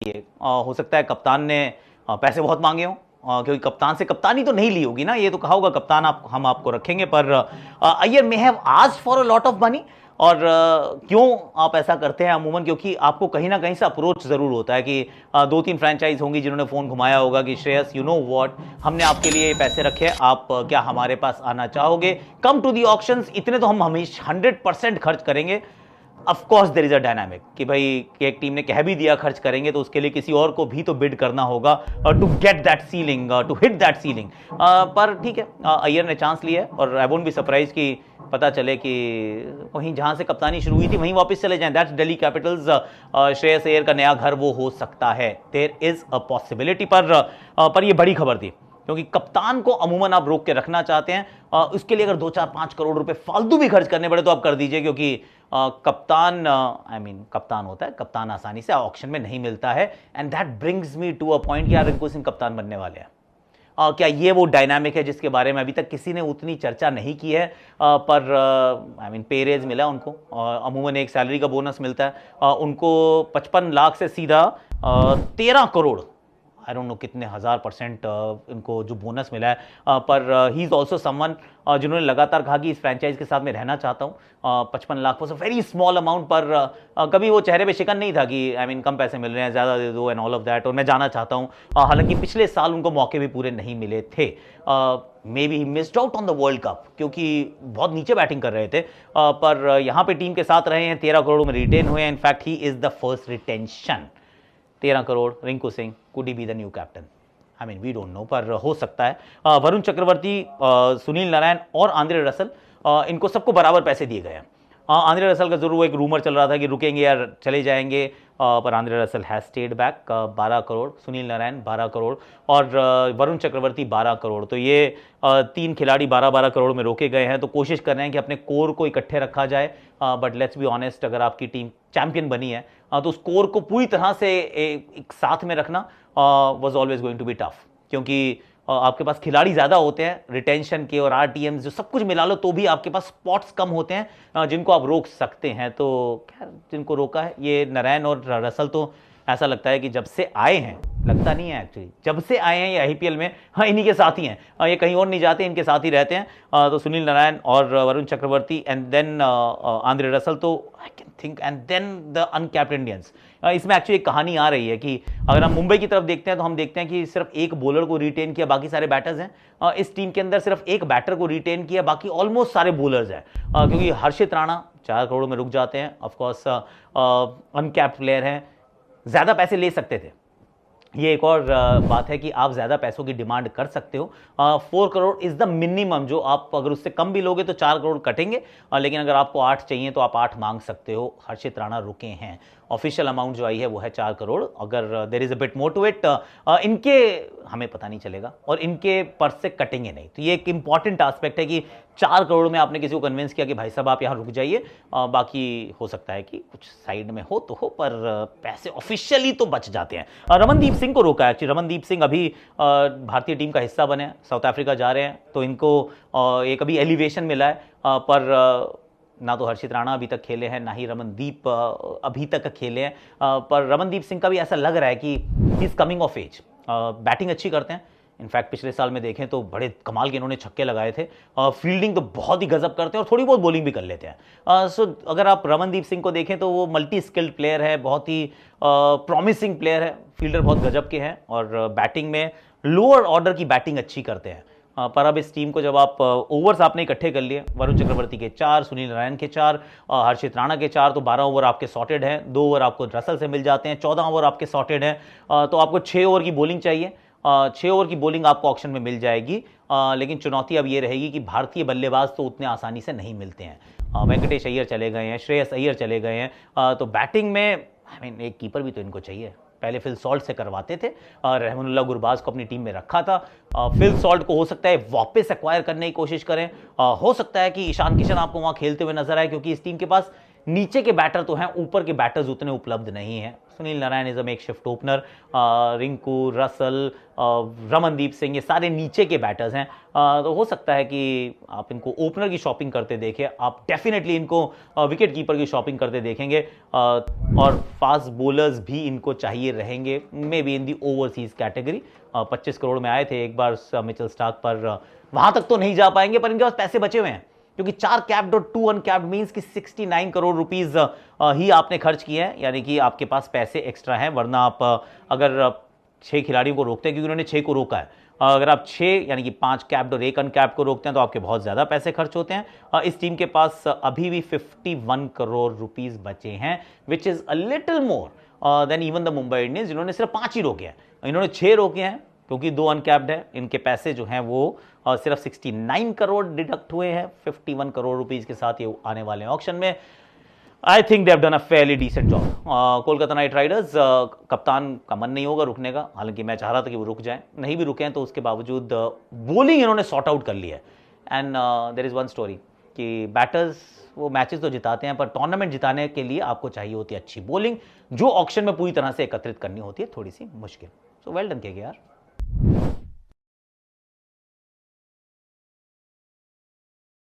लिए। हो सकता है कप्तान ने पैसे बहुत मांगे हों, क्योंकि कप्तान से कप्तानी तो नहीं ली होगी ना, ये तो कहा होगा कप्तान हम आपको रखेंगे, पर Iyer may have asked for a lot of money. और क्यों आप ऐसा करते हैं अमूमन, क्योंकि आपको कहीं ना कहीं से अप्रोच जरूर होता है कि दो तीन फ्रेंचाइज होंगी जिन्होंने फोन घुमाया होगा कि श्रेयस यू नो व्हाट, हमने आपके लिए पैसे रखे, आप क्या हमारे पास आना चाहोगे, कम टू दी ऑक्शंस, इतने तो हम हमेशा 100% खर्च करेंगे। Of course there is a dynamic कि भाई कि एक टीम ने कह भी दिया खर्च करेंगे तो उसके लिए किसी और को भी तो बिड करना होगा to get that ceiling, to hit that ceiling. पर ठीक है, अय्यर ने चांस लिया है और आई वोंट बी सरप्राइज कि पता चले कि वहीं जहां से कप्तानी शुरू हुई थी वहीं वापस चले जाएं। That's Delhi Capitals. श्रेयस अय्यर का नया घर वो हो सकता है, देयर इज अ पॉसिबिलिटी। पर ये बड़ी खबर थी, क्योंकि कप्तान को अमूमन आप रोक के रखना चाहते हैं, उसके लिए अगर 2-4-5 करोड़ रुपए फालतू भी खर्च करने पड़े तो आप कर दीजिए, क्योंकि कप्तान कप्तान होता है, कप्तान आसानी से ऑक्शन में नहीं मिलता है। And that brings me to a point कि यार रिंकू सिंह कप्तान बनने वाले हैं। क्या ये वो डायनामिक है जिसके बारे में अभी तक किसी ने उतनी चर्चा नहीं की है? पर पे रेज मिला उनको, अमूमन एक सैलरी का बोनस मिलता है उनको 55 लाख से सीधा 13 करोड़, आई डोंट नो कितने 1000% इनको जो बोनस मिला है। पर ही इज ऑल्सो समवन जिन्होंने लगातार कहा कि इस फ्रेंचाइज के साथ मैं रहना चाहता हूँ। 55 lakh was a very small amount, पर कभी वो चेहरे पे शिकन नहीं था कि कम पैसे मिल रहे हैं, ज़्यादा दे दो एंड ऑल ऑफ दैट, और मैं जाना चाहता हूँ। हालांकि पिछले साल उनको मौके भी पूरे नहीं मिले थे। May be he missed out on the world cup, क्योंकि बहुत नीचे बैटिंग कर रहे थे। पर यहाँ पे टीम के साथ रहे हैं, 13 करोड़ में रिटेन हुए हैं। In fact he is the first retention. 13 crore, Rinku Singh, could he be the new captain? We don't know, पर हो सकता है। वरुण चक्रवर्ती, सुनील नारायण और आंद्रे रसल, इनको सबको बराबर पैसे दिए गए हैं। आंद्रे रसल का जरूर एक रूमर चल रहा था कि रुकेंगे या चले जाएंगे, पर Andre Russell has stayed back. 12 crore, Sunil Narayan 12 crore और वरुण चक्रवर्ती 12 करोड़। तो ये तीन खिलाड़ी 12-12 करोड़ में रोके गए हैं। तो कोशिश कर रहे हैं कि अपने कोर को इकट्ठे रखा जाए। बट लेट्स बी ऑनेस्ट, अगर आपकी टीम चैंपियन बनी है तो उस कोर को पूरी तरह से एक साथ में रखना was always going to be tough, क्योंकि आपके पास खिलाड़ी ज्यादा होते हैं रिटेंशन के और आरटीएम्स जो सब कुछ मिला लो तो भी आपके पास स्पॉट्स कम होते हैं जिनको आप रोक सकते हैं। तो खैर जिनको रोका है ये नारायण और रसल, तो ऐसा लगता है कि जब से आए हैं, लगता नहीं है एक्चुअली, जब से आए हैं ये आईपीएल में, हाँ इन्हीं के साथ ही हैं, ये कहीं और नहीं जाते, इनके साथ ही रहते हैं। तो सुनील नारायण और Varun Chakravarthy and then Andre Russell, तो I can think, and then the uncapped Indians. इसमें एक्चुअली एक कहानी आ रही है कि अगर हम मुंबई की तरफ देखते हैं तो हम देखते हैं कि सिर्फ एक बॉलर को रिटेन किया, बाकी सारे बैटर्स हैं। इस टीम के अंदर सिर्फ एक बैटर को रिटेन किया, बाकी ऑलमोस्ट सारे बॉलर्स हैं, क्योंकि हर्षित राणा 4 करोड़ में रुक जाते हैं। ऑफकोर्स अनकैप्ड प्लेयर हैं, ज्यादा पैसे ले सकते थे। ये एक और बात है कि आप ज्यादा पैसों की डिमांड कर सकते हो। 4 करोड़ इज द मिनिमम, जो आप अगर उससे कम भी लोगे तो 4 करोड़ कटेंगे, लेकिन अगर आपको 8 चाहिए तो आप 8 मांग सकते हो। हर्षित राणा रुके हैं, ऑफिशियल अमाउंट जो आई है वो है 4 करोड़। अगर there is a bit more to it, इनके हमें पता नहीं चलेगा और इनके पर्स से कटेंगे नहीं। तो ये एक इंपॉर्टेंट एस्पेक्ट है कि 4 करोड़ में आपने किसी को कन्विंस किया कि भाई साहब आप यहाँ रुक जाइए, बाकी हो सकता है कि कुछ साइड में हो तो हो, पर पैसे ऑफिशियली तो बच जाते हैं। रमनदीप सिंह को रोका है। रमनदीप सिंह अभी भारतीय टीम का हिस्सा बने, साउथ अफ्रीका जा रहे हैं, तो इनको एक अभी एलिवेशन मिला है। पर ना तो हर्षित राणा अभी तक खेले हैं, ना ही रमनदीप अभी तक खेले हैं। पर रमनदीप सिंह का भी ऐसा लग रहा है कि he is coming of age. Batting अच्छी करते हैं, इनफैक्ट पिछले साल में देखें तो बड़े कमाल के इन्होंने छक्के लगाए थे। फील्डिंग तो बहुत ही गजब करते हैं और थोड़ी बहुत बॉलिंग भी कर लेते हैं। सो अगर आप रमनदीप सिंह को देखें तो वो मल्टी स्किल्ड प्लेयर है, बहुत ही प्रॉमिसिंग प्लेयर है, फील्डर बहुत गजब के हैं और बैटिंग में लोअर ऑर्डर की बैटिंग अच्छी करते हैं। पर अब इस टीम को जब आप ओवर्स आपने इकट्ठे कर लिए, वरुण चक्रवर्ती के 4, सुनील नारायण के 4, हर्षित राणा के 4, तो 12 ओवर आपके सॉर्टेड हैं। 2 ओवर आपको रसल से मिल जाते हैं, 14 ओवर आपके सॉर्टेड हैं। तो आपको 6 ओवर की बॉलिंग चाहिए। 6 ओवर की बॉलिंग आपको ऑक्शन में मिल जाएगी, लेकिन चुनौती अब ये रहेगी कि भारतीय बल्लेबाज तो उतने आसानी से नहीं मिलते हैं। वेंकटेश अय्यर चले गए हैं, श्रेयस अय्यर चले गए हैं, तो बैटिंग में एक कीपर भी तो इनको चाहिए। पहले फिल सॉल्ट से करवाते थे, रहमानुल्लाह गुरबाज को अपनी टीम में रखा था। फिल सॉल्ट को हो सकता है वापस एक्वायर करने की कोशिश करें। हो सकता है कि ईशान किशन आपको वहां खेलते हुए नजर आए, क्योंकि इस टीम के पास नीचे के बैटर तो हैं, ऊपर के बैटर्स उतने उपलब्ध नहीं हैं। Sunil Narayan is a make shift opener, Rinku, Russell, Ramandeep Singh, ये सारे नीचे के बैटर्स हैं। तो हो सकता है कि आप इनको ओपनर की शॉपिंग करते देखें, आप डेफिनेटली इनको विकेट कीपर की शॉपिंग करते देखेंगे, और फास्ट बोलर्स भी इनको चाहिए रहेंगे, may be in the overseas category. 25 crore में आए थे एक बार मिचेल स्टार्क पर, वहां तक तो नहीं जा पाएंगे, पर इनके पास पैसे बचे हुए हैं, क्योंकि 4 कैप्ड और 2 अनकैप्ड मींस कि 69 करोड़ रुपीस ही आपने खर्च किए हैं, यानी कि आपके पास पैसे एक्स्ट्रा हैं। वरना आप अगर 6 खिलाड़ियों को रोकते हैं, क्योंकि उन्होंने 6 को रोका है, अगर आप 6 यानी कि 5 कैप्ड और 1 अनकैप्ड को रोकते हैं तो आपके बहुत ज्यादा पैसे खर्च होते हैं। इस टीम के पास अभी भी 51 करोड़ रुपीस बचे हैं, which is a little more than even the Mumbai Indians, जिन्होंने सिर्फ 5 ही रोके हैं। इन्होंने 6 रोके हैं क्योंकि 2 अनकैप्ड है। इनके पैसे जो हैं वो सिर्फ 69 करोड़ डिडक्ट हुए हैं 51 करोड़ रुपीस के साथ ये आने वाले ऑक्शन में। I think they have done a fairly decent job. Kolkata Knight Riders, कप्तान का मन नहीं होगा रुकने का, हालांकि मैं चाह रहा था कि वो रुक जाएं, नहीं भी रुके हैं तो उसके बावजूद बॉलिंग इन्होंने सॉर्ट आउट कर लिया है। And there is one story कि बैटर्स वो मैचेस तो जिताते हैं, पर टूर्नामेंट जिताने के लिए आपको चाहिए होती है अच्छी बॉलिंग, जो ऑक्शन में पूरी तरह से एकत्रित करनी होती है थोड़ी सी मुश्किल। सो वेल डन के यार।